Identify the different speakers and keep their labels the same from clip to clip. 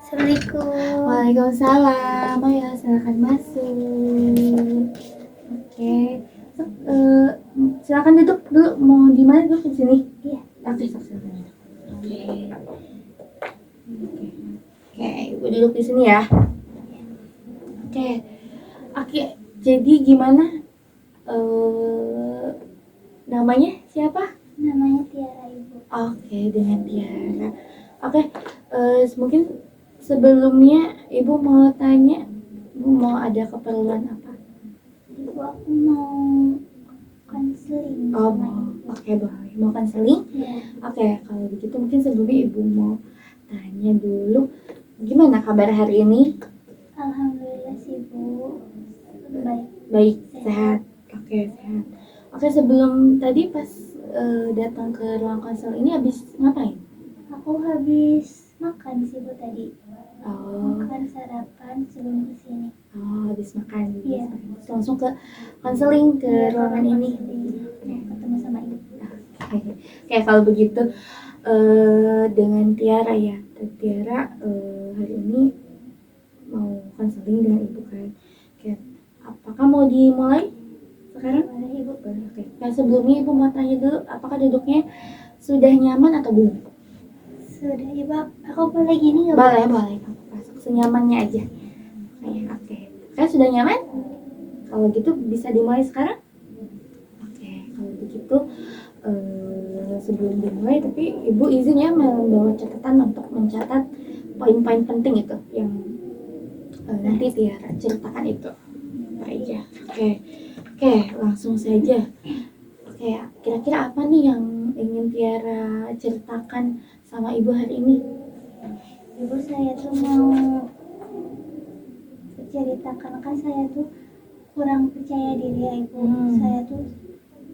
Speaker 1: Assalamualaikum.
Speaker 2: Waalaikumsalam. Ayo silakan masuk. Oke. Silakan duduk dulu. Mau di mana duduk di sini?
Speaker 1: Iya.
Speaker 2: Oke, silakan. Oke. Oke, Ibu duduk di sini ya. Oke. Oke. Jadi gimana? Namanya siapa?
Speaker 1: Namanya Tiara, Ibu.
Speaker 2: Oke, dengan Tiara. Oke, mungkin sebelumnya Ibu mau tanya, Ibu mau ada keperluan apa?
Speaker 1: Ibu, aku mau konseling
Speaker 2: Oh,
Speaker 1: sama
Speaker 2: mau.
Speaker 1: Ibu.
Speaker 2: Oke, boleh. Mau konseling?
Speaker 1: Iya.
Speaker 2: Oke, kalau begitu mungkin sebelumnya Ibu mau tanya dulu, gimana kabar hari ini?
Speaker 1: Alhamdulillah sih, Bu. Baik.
Speaker 2: Baik, sehat. Oke, sehat. Oke, sebelum tadi pas datang ke ruang konsel ini habis ngapain?
Speaker 1: Aku habis makan sih, Bu, tadi.
Speaker 2: Oh,
Speaker 1: Makan sarapan sebelum kesini.
Speaker 2: habis makan.
Speaker 1: Iya.
Speaker 2: Terus langsung ke konseling ke
Speaker 1: Iya,
Speaker 2: ruangan
Speaker 1: kalau
Speaker 2: ini.
Speaker 1: konseling, mau ketemu sama Ibu.
Speaker 2: Oke, kalau begitu dengan Tiara ya. Tiara hari ini mau konseling dengan Ibu kan. Oke, apakah mau dimulai sekarang?
Speaker 1: Boleh, Ibu.
Speaker 2: Boleh. Oke. Nah, sebelumnya Ibu mau tanya dulu, apakah duduknya sudah nyaman atau belum?
Speaker 1: Sudah, Ibu. Aku boleh gini nggak, Bu?
Speaker 2: Boleh, boleh. Masuk senyamannya aja. Oke. Oke, sudah nyaman? Kalau gitu bisa dimulai sekarang? Oke, kalau begitu sebelum dimulai, tapi Ibu izin ya membawa catatan untuk mencatat poin-poin penting itu yang nanti Tiara ceritakan itu apa aja. Oke, langsung saja. Oke, kira-kira apa nih yang ingin Tiara ceritakan sama Ibu hari ini?
Speaker 1: Ibu, saya tuh mau ceritakan, kan saya tuh kurang percaya diri ya, Ibu. Saya tuh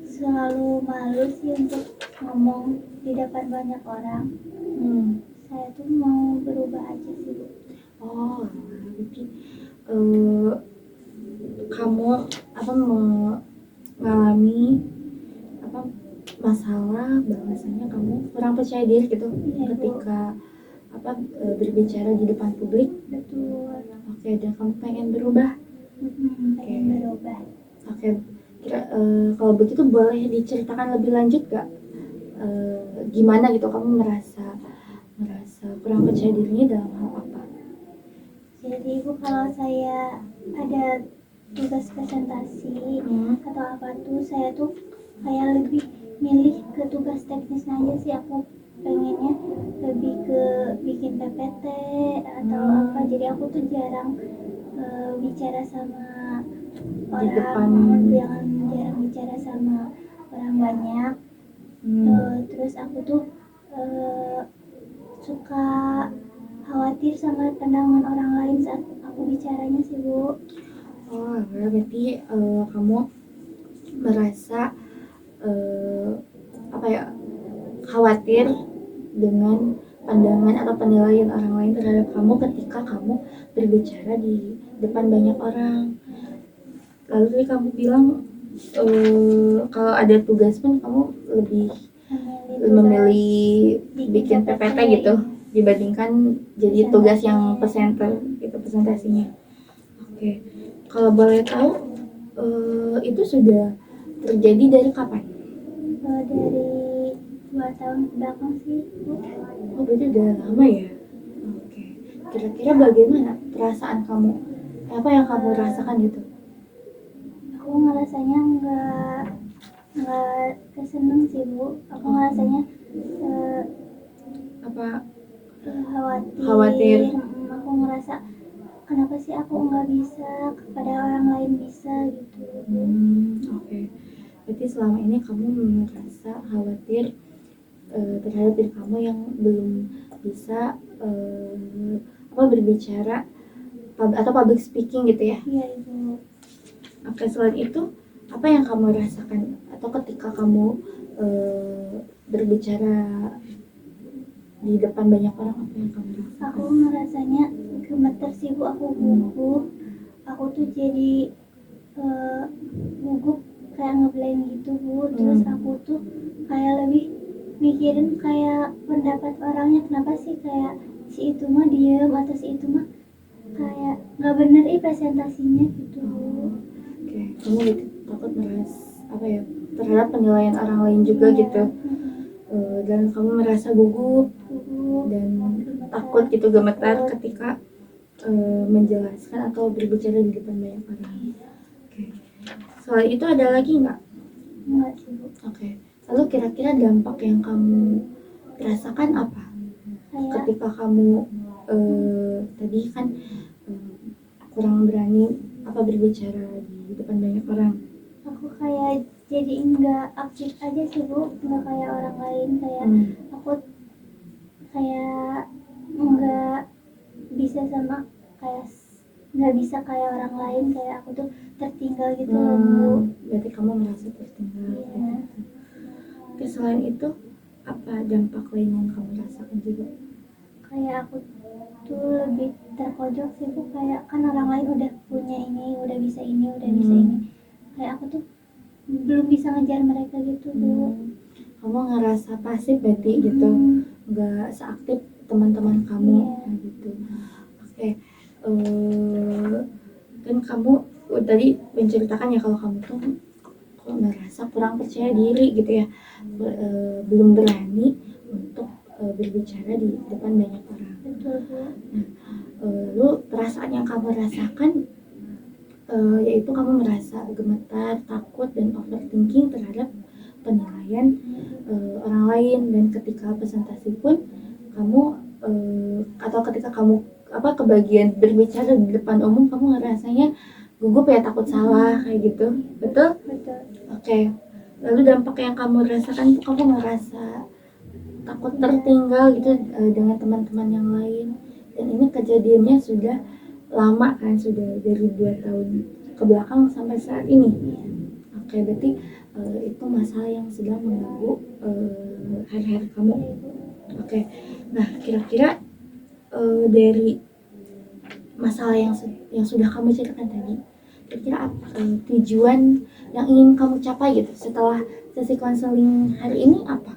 Speaker 1: selalu malu sih untuk ngomong di depan banyak orang. Saya tuh mau berubah aja sih, Bu.
Speaker 2: Oh, berarti kamu mengalami masalah bahwasanya kamu kurang percaya diri gitu ketika berbicara di depan publik.
Speaker 1: Betul.
Speaker 2: Oke, dan kamu pengen berubah.
Speaker 1: Pengen berubah.
Speaker 2: Oke, kalau begitu boleh diceritakan lebih lanjut gak? Gimana gitu kamu merasa kurang percaya dirinya dalam hal apa?
Speaker 1: Jadi, Ibu, kalau saya ada tugas presentasi atau apa tuh, saya tuh kayak lebih milih ke tugas teknis aja sih. Aku pengennya lebih ke bikin PPT atau apa. Jadi aku tuh jarang bicara sama orang, jarang bicara sama orang banyak. Terus aku tuh suka khawatir sama pandangan orang lain saat aku bicaranya sih, Bu.
Speaker 2: Oh, berarti kamu merasa khawatir dengan pandangan atau penilaian orang lain terhadap kamu ketika kamu berbicara di depan banyak orang. Lalu tadi kamu bilang kalau ada tugas pun kamu lebih memilih bikin PPT gitu dibandingkan jadi tugas yang presentasinya. Oke, kalau boleh tahu itu sudah terjadi dari kapan?
Speaker 1: Dari 2 tahun ke belakang sih, Bu.
Speaker 2: Oh, berarti udah lama ya. Oke, kira-kira bagaimana perasaan kamu? Apa yang kamu rasakan gitu?
Speaker 1: Aku ngerasanya nggak keseneng sih, Bu. Aku ngerasanya khawatir. Aku ngerasa kenapa sih aku nggak bisa, kepada orang lain bisa gitu.
Speaker 2: Oke. Berarti selama ini kamu merasa khawatir terhadap diri kamu yang belum bisa berbicara atau public speaking gitu ya?
Speaker 1: Iya, Ibu.
Speaker 2: Oke, selain itu apa yang kamu rasakan atau ketika kamu berbicara di depan banyak orang, apa yang kamu rasakan?
Speaker 1: Aku ngerasanya gemeter sih, Bu. Aku gugup. Aku tuh jadi gugup kayak ngeblank gitu, Bu. Terus aku tuh kayak lebih mikirin kayak pendapat orangnya, kenapa sih kayak si itu mah diem atau si itu mah kayak nggak bener presentasinya gitu.
Speaker 2: Oke, kamu gitu takut apa ya, terhadap penilaian orang lain juga
Speaker 1: Iya.
Speaker 2: gitu. Dan kamu merasa gugup dan takut gitu, gemetar ketika menjelaskan atau berbicara di depan banyak orang. Oke. Selain itu ada lagi nggak?
Speaker 1: Enggak sih Bu.
Speaker 2: Oke. Lalu kira-kira dampak yang kamu rasakan apa
Speaker 1: Kayak
Speaker 2: ketika kamu tadi kan kurang berani apa berbicara di depan banyak orang?
Speaker 1: aku kayak jadi nggak aktif aja sih Bu, nggak kayak orang lain, kayak aku kayak nggak bisa sama kayak nggak bisa kayak orang lain, kayak aku tuh tertinggal gitu loh Bu.
Speaker 2: Berarti kamu merasa tertinggal.
Speaker 1: Iya.
Speaker 2: Oke, selain itu apa dampak lain yang kamu rasakan juga?
Speaker 1: Kayak aku tuh lebih terpojok sih Bu, kayak kan orang lain udah punya ini, udah bisa ini, udah bisa ini, kayak aku tuh belum bisa ngejar mereka gitu Bu.
Speaker 2: Kamu ngerasa pasif berarti gitu, nggak seaktif teman-teman kamu.
Speaker 1: Iya.
Speaker 2: Gitu. Oke. Kan kamu tadi menceritakan ya kalau kamu tuh kok merasa kurang percaya diri gitu ya, belum berani untuk berbicara di depan banyak orang.
Speaker 1: Betul Bu.
Speaker 2: Lalu perasaan yang kamu rasakan yaitu kamu merasa gemetar, takut, dan overthinking terhadap penilaian orang lain. Dan ketika presentasi pun kamu atau ketika kamu kebagian berbicara di depan umum, kamu ngerasanya gugup ya, takut salah kayak gitu, betul?
Speaker 1: Betul.
Speaker 2: Oke. Lalu dampak yang kamu rasakan itu kamu ngerasa takut tertinggal gitu dengan teman-teman yang lain. Dan ini kejadiannya sudah lama kan, sudah dari 2 tahun ke belakang sampai saat ini. Oke, berarti itu masalah yang sedang mengganggu hari-hari kamu. Oke, nah kira-kira dari masalah yang sudah kamu ceritakan tadi, kira-kira apa tujuan yang ingin kamu capai gitu setelah sesi konseling hari ini apa?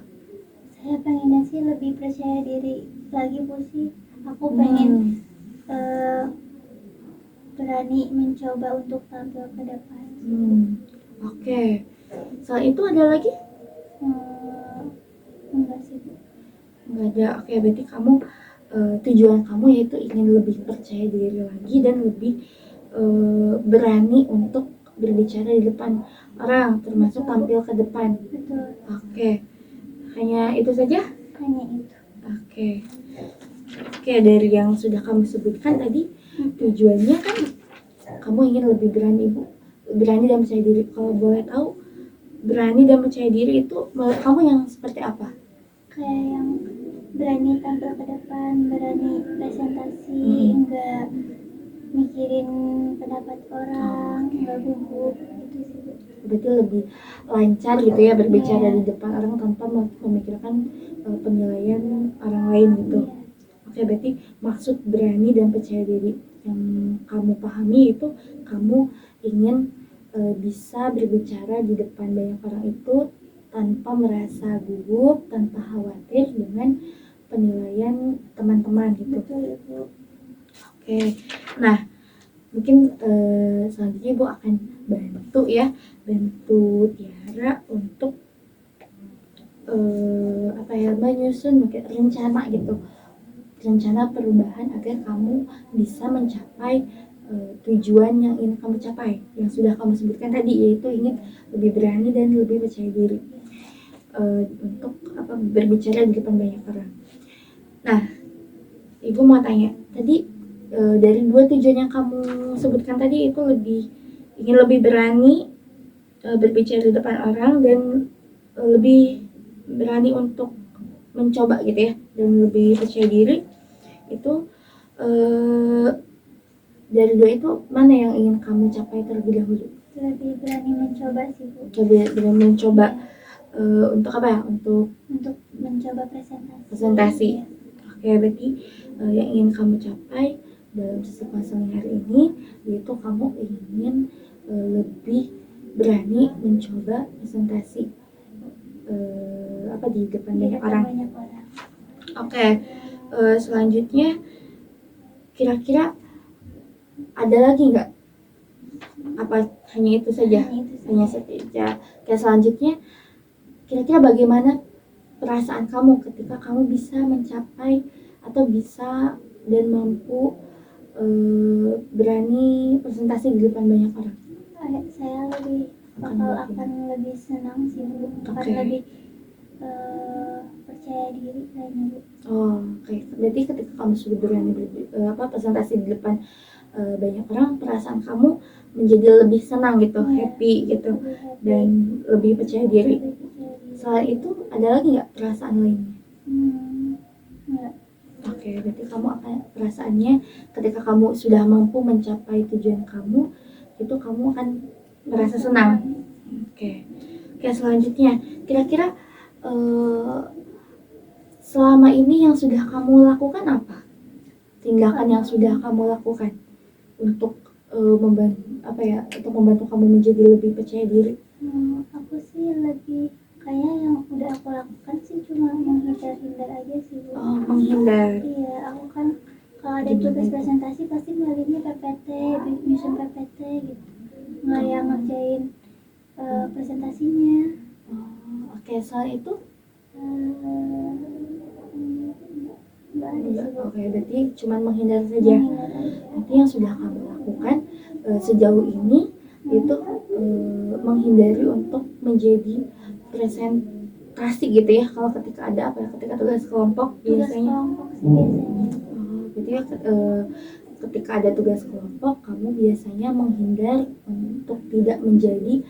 Speaker 1: Saya pengennya sih lebih percaya diri lagi Bu sih. Aku pengen berani mencoba untuk tampil ke depan.
Speaker 2: Oke. Selain itu ada lagi?
Speaker 1: Enggak sih Bu.
Speaker 2: Enggak ada. Oke, berarti kamu tujuan kamu yaitu ingin lebih percaya diri lagi dan lebih berani untuk berbicara di depan orang, termasuk tampil ke depan.
Speaker 1: Betul.
Speaker 2: Oke. Hanya itu saja?
Speaker 1: Hanya itu.
Speaker 2: Oke. Oke, dari yang sudah kamu sebutkan tadi, tujuannya kan kamu ingin lebih berani dan percaya diri. Kalau boleh tahu, berani dan percaya diri itu menurut kamu yang seperti apa?
Speaker 1: Kayak yang berani tampil ke depan, berani presentasi, enggak mikirin pendapat orang, enggak gugup gitu sih Bu.
Speaker 2: Berarti lebih lancar gitu ya berbicara di depan orang tanpa memikirkan penilaian orang lain gitu. Oke, berarti maksud berani dan percaya diri yang kamu pahami itu kamu ingin bisa berbicara di depan banyak orang itu tanpa merasa gugup, tanpa khawatir dengan penilaian teman-teman gitu.
Speaker 1: Betul Bu.
Speaker 2: Oke, nah mungkin selanjutnya Ibu akan bantu Tiara untuk menyusun mungkin rencana perubahan agar kamu bisa mencapai tujuan yang ingin kamu capai, yang sudah kamu sebutkan tadi, yaitu ingin lebih berani dan lebih percaya diri untuk berbicara di depan banyak orang. Nah, Ibu mau tanya tadi, dari 2 tujuan yang kamu sebutkan tadi itu ingin lebih berani berbicara di depan orang dan lebih berani untuk mencoba gitu ya, dan lebih percaya diri. Itu dari 2 itu mana yang ingin kamu capai terlebih dahulu?
Speaker 1: Lebih berani mencoba sih Bu.
Speaker 2: Lebih berani mencoba untuk apa ya? Untuk
Speaker 1: mencoba
Speaker 2: presentasi. Oke, berarti yang ingin kamu capai dalam sesi konseling hari ini yaitu kamu ingin lebih berani mencoba presentasi di depan banyak orang. Oke, Selanjutnya kira-kira ada lagi nggak? Apa hanya itu saja? Hanya saja. Oke, selanjutnya kira-kira bagaimana perasaan kamu ketika kamu bisa mencapai atau bisa dan mampu berani presentasi di depan banyak orang?
Speaker 1: Saya akan lebih senang sih Bu, akan
Speaker 2: Oke.
Speaker 1: lebih percaya diri kayaknya Bu.
Speaker 2: Oh, oke. Berarti ketika kamu sudah berani presentasi di depan banyak orang, perasaan kamu menjadi lebih senang gitu,
Speaker 1: Iya.
Speaker 2: happy gitu,
Speaker 1: Lebih happy,
Speaker 2: dan lebih percaya diri.
Speaker 1: lebih percaya diri.
Speaker 2: Selain itu, ada lagi nggak perasaan lainnya?
Speaker 1: Enggak.
Speaker 2: Oke, berarti kamu akan perasaannya ketika kamu sudah mampu mencapai tujuan kamu, itu kamu akan merasa senang. Oke, selanjutnya, kira-kira selama ini yang sudah kamu lakukan apa? Tindakan yang sudah kamu lakukan untuk membantu kamu menjadi lebih percaya diri?
Speaker 1: Aku sih lebih kayaknya yang udah aku lakukan sih cuma menghindar aja sih Bu.
Speaker 2: Oh, menghindar.
Speaker 1: Iya, aku kan kalau ada tugas presentasi pasti milihnya PPT, nyusun PPT gitu, nggak yang ngerjain presentasinya.
Speaker 2: Oke, soal itu
Speaker 1: Nggak ada sih Bu.
Speaker 2: Oke, berarti cuma menghindar saja.
Speaker 1: Menghindar aja.
Speaker 2: Nanti yang sudah kamu lakukan sejauh ini itu menghindari untuk menjadi presentasi gitu ya. Kalau ketika ada ketika tugas kelompok
Speaker 1: Tugas
Speaker 2: biasanya.
Speaker 1: kelompok sih biasanya.
Speaker 2: Berarti ketika ada tugas kelompok kamu biasanya menghindar untuk tidak menjadi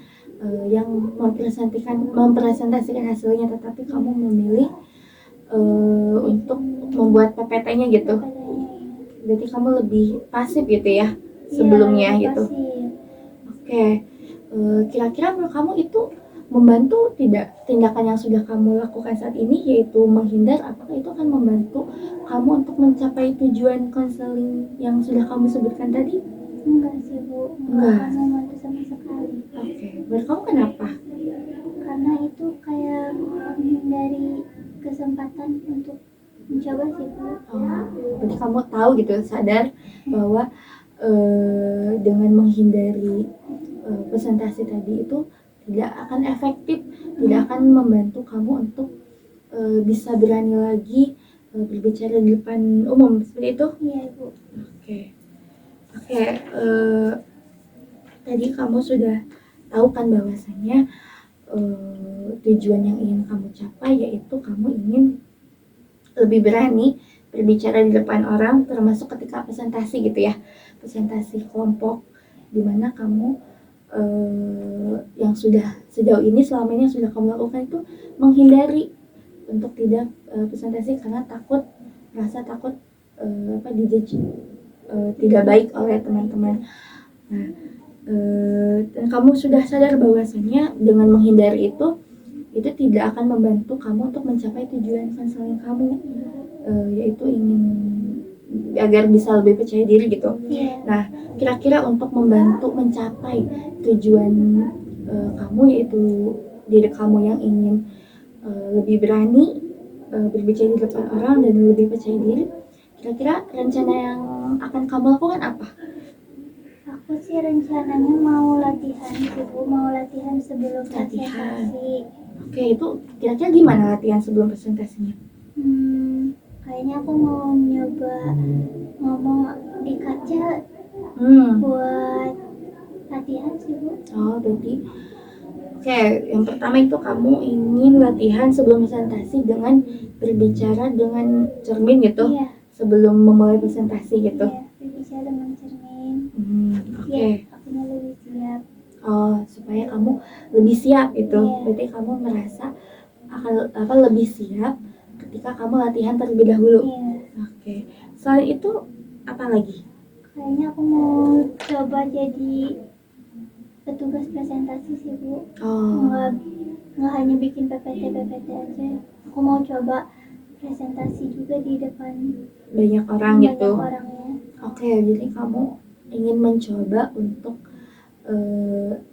Speaker 2: yang mempresentasikan hasilnya, tetapi kamu memilih untuk membuat PPT-nya gitu. Berarti kamu lebih pasif gitu ya sebelumnya
Speaker 1: Iya,
Speaker 2: gitu.
Speaker 1: pasif.
Speaker 2: Oke, kira-kira menurut kamu itu membantu tidak tindakan yang sudah kamu lakukan saat ini, yaitu menghindar? Apakah itu akan membantu kamu untuk mencapai tujuan konseling yang sudah kamu sebutkan tadi?
Speaker 1: Enggak sih Bu, enggak akan membantu sama sekali.
Speaker 2: Oke, menurut kamu kenapa?
Speaker 1: Karena itu kayak menghindari kesempatan untuk mencoba sih Bu.
Speaker 2: Berarti kamu tahu gitu, sadar bahwa dengan menghindari presentasi tadi itu tidak akan efektif, tidak akan membantu kamu untuk bisa berani lagi berbicara di depan umum, seperti itu?
Speaker 1: Iya Bu.
Speaker 2: Oke, tadi kamu sudah tahu kan bahwasanya tujuan yang ingin kamu capai yaitu kamu ingin lebih berani berbicara di depan orang, termasuk ketika presentasi gitu ya, presentasi kelompok, dimana kamu yang sudah sejauh ini selama ini yang sudah kamu lakukan itu menghindari untuk tidak presentasi karena merasa takut dijudge tidak baik oleh teman-teman. Nah, dan kamu sudah sadar bahwasanya dengan menghindari itu tidak akan membantu kamu untuk mencapai tujuan konseling kamu, yaitu ingin agar bisa lebih percaya diri gitu. Nah, kira-kira untuk membantu mencapai tujuan kamu, yaitu diri kamu yang ingin lebih berani berbicara di depan orang dan lebih percaya diri, kira-kira rencana yang akan kamu lakukan apa?
Speaker 1: Aku sih rencananya mau latihan sih Bu, mau latihan sebelum presentasi.
Speaker 2: Oke, itu kira-kira gimana latihan sebelum presentasinya?
Speaker 1: Kayaknya aku mau nyoba ngomong di kaca buat latihan sih Bu.
Speaker 2: Oh, berarti oke, yang pertama itu kamu ingin latihan sebelum presentasi dengan berbicara dengan cermin gitu.
Speaker 1: Iya.
Speaker 2: Sebelum memulai presentasi gitu.
Speaker 1: Iya, berbicara dengan cermin.
Speaker 2: Oke.
Speaker 1: Ya, akunya lebih siap.
Speaker 2: Oh, supaya kamu lebih siap itu.
Speaker 1: Iya.
Speaker 2: Berarti kamu merasa akan lebih siap ketika kamu latihan terlebih dahulu.
Speaker 1: Iya.
Speaker 2: Oke. Selain itu apa lagi?
Speaker 1: Kayaknya aku mau coba jadi petugas presentasi sih Bu. Nggak hanya bikin PPT aja. Aku mau coba presentasi juga di depan
Speaker 2: banyak orang gitu.
Speaker 1: Orangnya.
Speaker 2: Oke, jadi kamu ingin mencoba untuk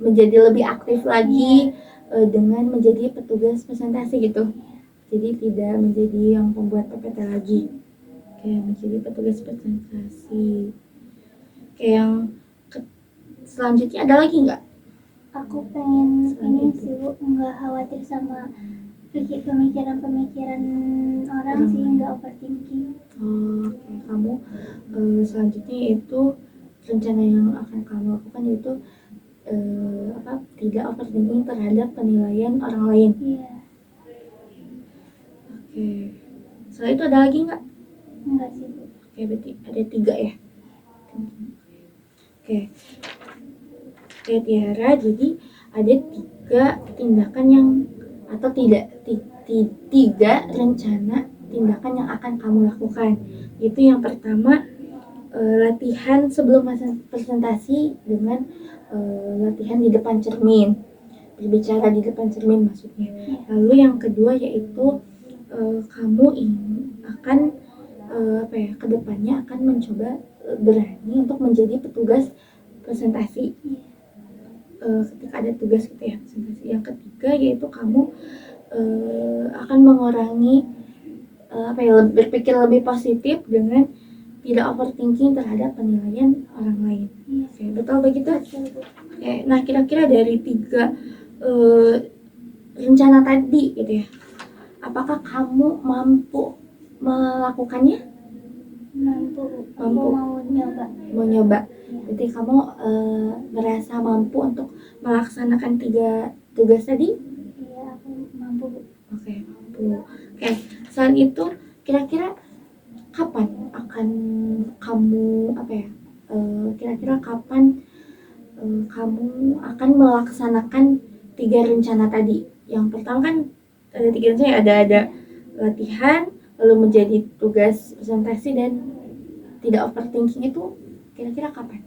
Speaker 2: menjadi lebih aktif lagi dengan menjadi petugas presentasi gitu. Jadi tidak menjadi yang pembuat PPT lagi. Oke, menjadi petugas presentasi. Oke, yang selanjutnya ada lagi nggak?
Speaker 1: Aku pengen
Speaker 2: Selain
Speaker 1: ini
Speaker 2: itu.
Speaker 1: sih Bu, nggak khawatir sama pemikiran-pemikiran orang
Speaker 2: Orang
Speaker 1: sih,
Speaker 2: lain.
Speaker 1: nggak overthinking.
Speaker 2: Oke, kamu selanjutnya yaitu rencana yang akan kamu lakukan yaitu tidak overthinking terhadap penilaian orang lain.
Speaker 1: Iya,
Speaker 2: Oke, setelah itu ada lagi nggak?
Speaker 1: enggak sih Bu.
Speaker 2: Oke, berarti ada 3 ya. Oke, Tiara, jadi ada 3 tindakan yang atau tiga rencana tindakan yang akan kamu lakukan. Itu yang pertama, latihan sebelum presentasi dengan latihan di depan cermin, berbicara di depan cermin maksudnya. Lalu yang kedua yaitu kamu akan kedepannya akan mencoba berani untuk menjadi petugas presentasi ketika ada tugas gitu ya, presentasi. Yang ketiga yaitu kamu akan mengurangi berpikir lebih positif dengan tidak overthinking terhadap penilaian orang lain. Oke, betul begitu? Oke, nah kira-kira dari 3 rencana tadi gitu ya, apakah kamu mampu melakukannya?
Speaker 1: Mampu, aku
Speaker 2: Mampu.
Speaker 1: mau
Speaker 2: nyoba. Berarti kamu merasa mampu untuk melaksanakan 3 tugas tadi?
Speaker 1: Iya, aku mampu Bu.
Speaker 2: Oke, mampu. Oke, selain itu kira-kira kapan akan kamu kira-kira kapan kamu akan melaksanakan 3 rencana tadi? Yang pertama kan ada 3 rencana, ada latihan, lalu menjadi tugas presentasi dan tidak overthinking. Itu kira-kira kapan?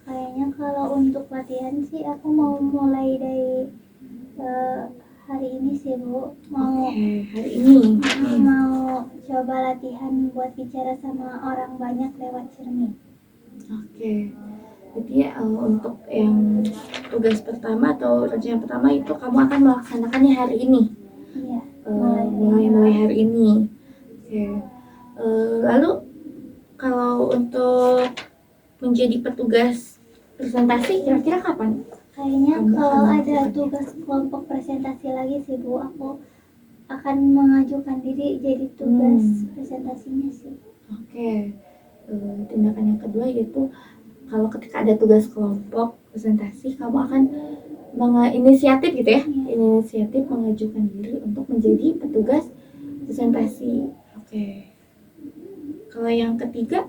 Speaker 1: Kayaknya kalau untuk latihan sih aku mau mulai dari hari ini sih Bu.
Speaker 2: Oke, hari ini.
Speaker 1: Mau coba latihan buat bicara sama orang banyak lewat cermin.
Speaker 2: Oke. Jadi untuk yang tugas pertama atau rencana pertama itu kamu akan melaksanakannya hari ini.
Speaker 1: Iya,
Speaker 2: Mulai hari ini. Oke. Lalu kalau untuk menjadi petugas presentasi kira-kira kapan?
Speaker 1: Kayaknya
Speaker 2: Kamu
Speaker 1: kalau
Speaker 2: akan
Speaker 1: ada
Speaker 2: melakukannya?
Speaker 1: tugas kelompok presentasi lagi sih Bu, aku akan mengajukan diri jadi tugas presentasinya sih.
Speaker 2: Oke. Tindakan yang kedua yaitu kalau ketika ada tugas kelompok presentasi, kamu akan menginisiatif gitu ya, inisiatif mengajukan diri untuk menjadi petugas presentasi. Oke. Kalau yang ketiga,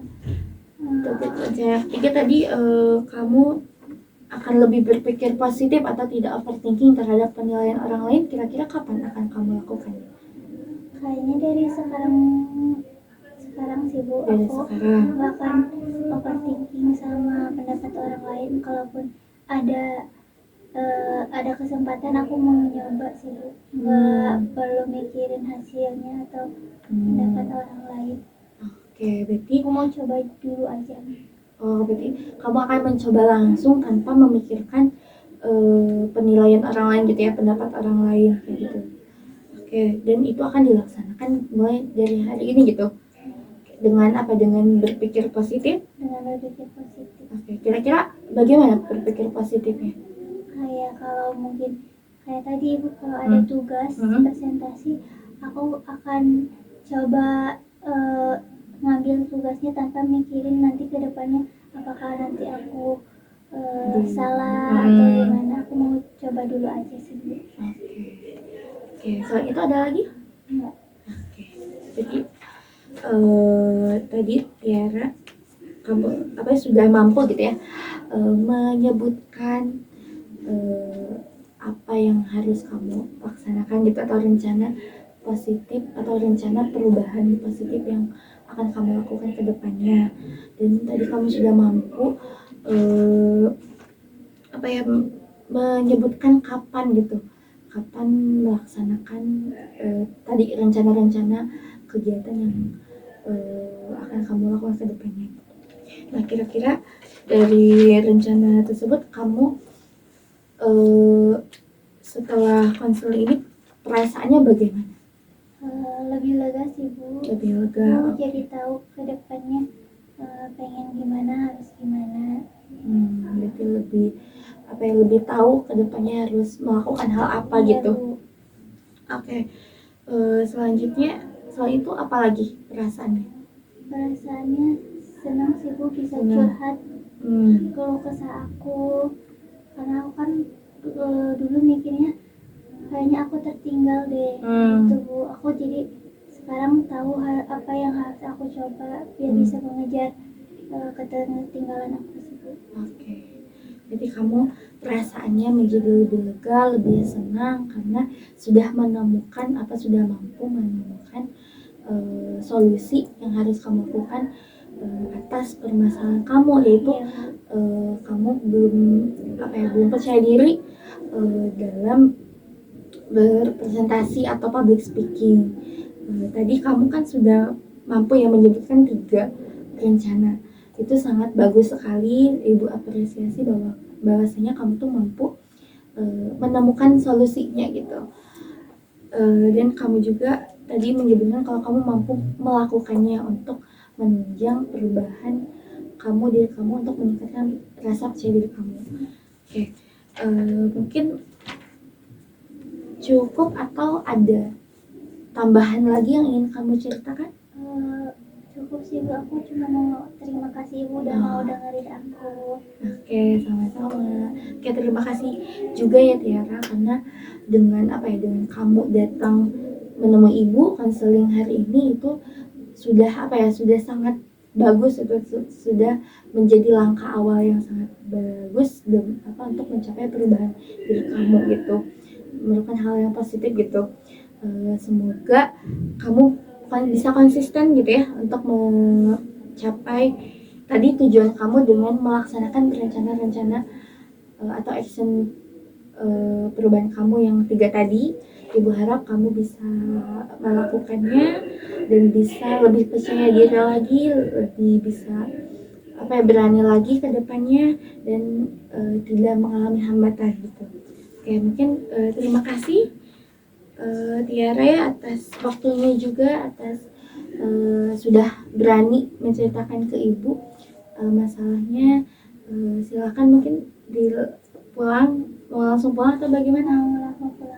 Speaker 2: tadi kamu akan lebih berpikir positif atau tidak overthinking terhadap penilaian orang lain. Kira-kira kapan akan kamu lakukannya?
Speaker 1: Kayaknya dari sekarang sih Bu,
Speaker 2: Dari
Speaker 1: aku
Speaker 2: sekarang.
Speaker 1: nggak akan overthinking sama pendapat orang lain. Kalaupun ada kesempatan aku mau nyoba sih Bu, nggak perlu mikirin hasilnya atau pendapat orang lain.
Speaker 2: Oke, berarti
Speaker 1: Aku mau coba dulu aja.
Speaker 2: berarti kamu akan mencoba langsung tanpa memikirkan penilaian orang lain gitu ya, pendapat orang lain kayak gitu. Oke, dan itu akan dilaksanakan mulai dari hari ini gitu. Dengan berpikir positif?
Speaker 1: Dengan berpikir positif.
Speaker 2: Oke, kira-kira bagaimana berpikir positifnya?
Speaker 1: Kayak kalau mungkin kayak tadi Ibu, kalau ada tugas presentasi, aku akan coba ngambil tugasnya tanpa mikirin nanti ke depannya apakah nanti aku salah atau gimana. Aku mau coba dulu aja sih Bu.
Speaker 2: Oke, selain itu ada lagi?
Speaker 1: Enggak.
Speaker 2: Oke, jadi tadi Tiara kamu sudah mampu gitu ya menyebutkan apa yang harus kamu laksanakan gitu, atau rencana positif atau rencana perubahan positif yang akan kamu lakukan ke depannya. Dan tadi kamu sudah mampu menyebutkan kapan melaksanakan tadi rencana-rencana kegiatan yang akan kamu lakukan ke depannya. Nah, kira-kira dari rencana tersebut kamu setelah konseling ini perasaannya bagaimana?
Speaker 1: Lebih lega sih Bu.
Speaker 2: Lebih lega.
Speaker 1: Bu jadi tahu ke depannya pengen gimana, harus gimana.
Speaker 2: Berarti lebih lebih tahu ke depannya harus melakukan hal apa
Speaker 1: Iya,
Speaker 2: gitu.
Speaker 1: Bu.
Speaker 2: Oke. Selanjutnya selain itu apa lagi perasaannya?
Speaker 1: Perasaannya senang sih Bu, bisa
Speaker 2: Senang.
Speaker 1: curhat
Speaker 2: Hmm.
Speaker 1: keluh kesah aku, karena aku kan dulu mikirnya kayaknya aku tertinggal deh. Gitu Bu, aku jadi sekarang tahu apa yang harus aku coba biar bisa mengejar ketertinggalan aku sih Bu.
Speaker 2: Oke. Jadi kamu perasaannya menjadi lebih lega, lebih senang karena sudah mampu menemukan solusi yang harus kamu lakukan atas permasalahan kamu, yaitu
Speaker 1: Iya, Bu.
Speaker 2: kamu belum percaya diri dalam berpresentasi atau public speaking. Tadi kamu kan sudah mampu ya menyebutkan 3 rencana. Itu sangat bagus sekali. Ibu apresiasi bahwasanya kamu tuh mampu menemukan solusinya gitu. Dan kamu juga tadi menyebutkan kalau kamu mampu melakukannya untuk menunjang perubahan diri kamu untuk meningkatkan rasa percaya diri kamu. Oke. Mungkin cukup atau ada tambahan lagi yang ingin kamu ceritakan?
Speaker 1: Cukup sih Bu, aku cuma mau terima kasih Ibu udah mau dengerin aku.
Speaker 2: Oke, sama-sama. Oke, terima kasih juga ya Tiara, karena dengan kamu datang menemui ibu konseling hari ini itu sudah sudah sangat bagus, itu sudah menjadi langkah awal yang sangat bagus untuk mencapai perubahan diri kamu gitu, merupakan hal yang positif gitu. Semoga kamu bisa konsisten gitu ya untuk mencapai tadi tujuan kamu dengan melaksanakan rencana-rencana atau action perubahan kamu yang 3 tadi. Ibu harap kamu bisa melakukannya dan bisa lebih percaya diri lagi, lebih bisa berani lagi ke depannya dan tidak mengalami hambatan gitu. Oke, mungkin terima kasih Tiara ya atas waktunya juga, atas sudah berani menceritakan ke ibu masalahnya. Silakan mungkin mau langsung pulang atau bagaimana?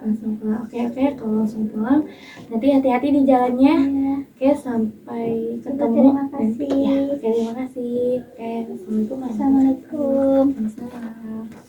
Speaker 2: Langsung pulang. Oke, kalau langsung pulang nanti hati-hati di jalannya. Oke, sampai ketemu.
Speaker 1: Terima kasih.
Speaker 2: Oke, terima kasih. Oke, assalamualaikum.
Speaker 1: Assalamualaikum.
Speaker 2: Waalaikumsalam.